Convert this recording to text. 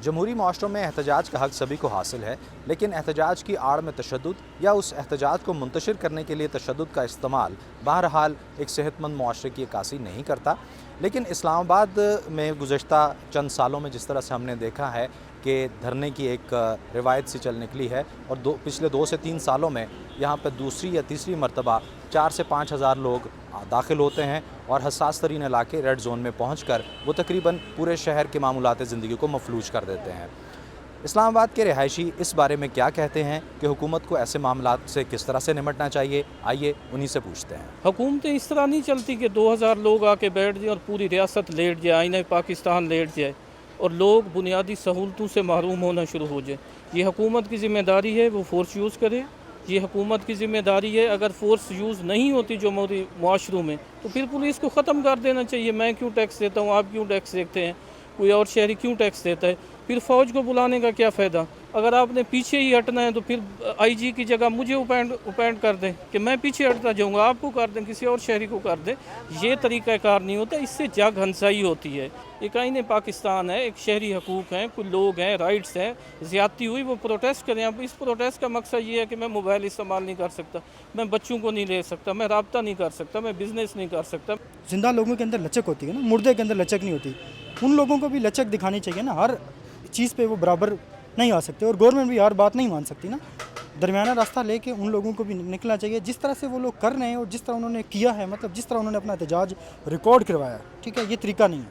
जमहूरी माशरों में एहतजाज का हक सभी को हासिल है, लेकिन एहतजाज की आड़ में तशद्दुद या उस एहतजाज को मुंतशिर करने के लिए तशद्दुद का इस्तेमाल बहरहाल एक सेहतमंद मुआशरे की अक्कासी नहीं करता। लेकिन इस्लामाबाद में गुज़श्ता चंद सालों में जिस तरह से हमने देखा है कि धरने की एक रिवायत सी चल निकली है और पिछले 2 से 3 सालों में यहाँ पर दूसरी या तीसरी मरतबा 4 से 5 हज़ार लोग दाखिल होते हैं और हसास तरीन इलाके रेड जोन में पहुँचकर वो तकरीबन पूरे शहर के मामूलात ज़िंदगी को मफलूज कर देते हैं। इस्लामाबाद के रिहायशी इस बारे में क्या कहते हैं कि हुकूमत को ऐसे मामलात से किस तरह से निपटना चाहिए, आइए उन्हीं से पूछते हैं। हुकूमतें इस तरह नहीं चलती कि 2000 लोग आके बैठ जाए और पूरी रियासत लेट जाए, आईना पाकिस्तान लेट जाए और लोग बुनियादी सहूलतों से महरूम होना शुरू हो जाए। ये हुकूमत की ज़िम्मेदारी है वो फ़ोर्स यूज़ करे, ये हुकूमत की ज़िम्मेदारी है अगर फ़ोर्स यूज़ नहीं होती जो मुआशरों में तो फिर पुलिस को ख़त्म कर देना चाहिए। मैं क्यों टैक्स देता हूँ, आप क्यों टैक्स देते हैं, कोई और शहरी क्यों टैक्स देता है, फिर फ़ौज को बुलाने का क्या फ़ायदा। अगर आपने पीछे ही हटना है तो फिर आईजी की जगह मुझे अपॉइंट कर दें कि मैं पीछे हटता जाऊँगा, आपको कर दें, किसी और शहरी को कर दें। ये तरीक़ाकार नहीं होता, इससे जग हंसाई होती है। एक आईन पाकिस्तान है, एक शहरी हकूक़ हैं, कुछ लोग हैं, राइट्स हैं, ज़्यादती हुई वो प्रोटेस्ट करें। अब इस प्रोटेस्ट का मकसद ये है कि मैं मोबाइल इस्तेमाल नहीं कर सकता, मैं बच्चों को नहीं ले सकता, मैं राब्ता नहीं कर सकता, मैं बिज़नेस नहीं कर सकता। जिंदा लोगों के अंदर लचक होती है ना, मुर्दे के अंदर लचक नहीं होती। उन लोगों को भी लचक दिखानी चाहिए ना, हर चीज़ पे वो बराबर नहीं आ सकते और गवर्नमेंट भी हर बात नहीं मान सकती ना। दरमियाना रास्ता लेके उन लोगों को भी निकलना चाहिए जिस तरह से वो लोग कर रहे हैं और जिस तरह उन्होंने किया है, मतलब जिस तरह उन्होंने अपना एहतजाज रिकॉर्ड करवाया, ठीक है, ये तरीका नहीं है।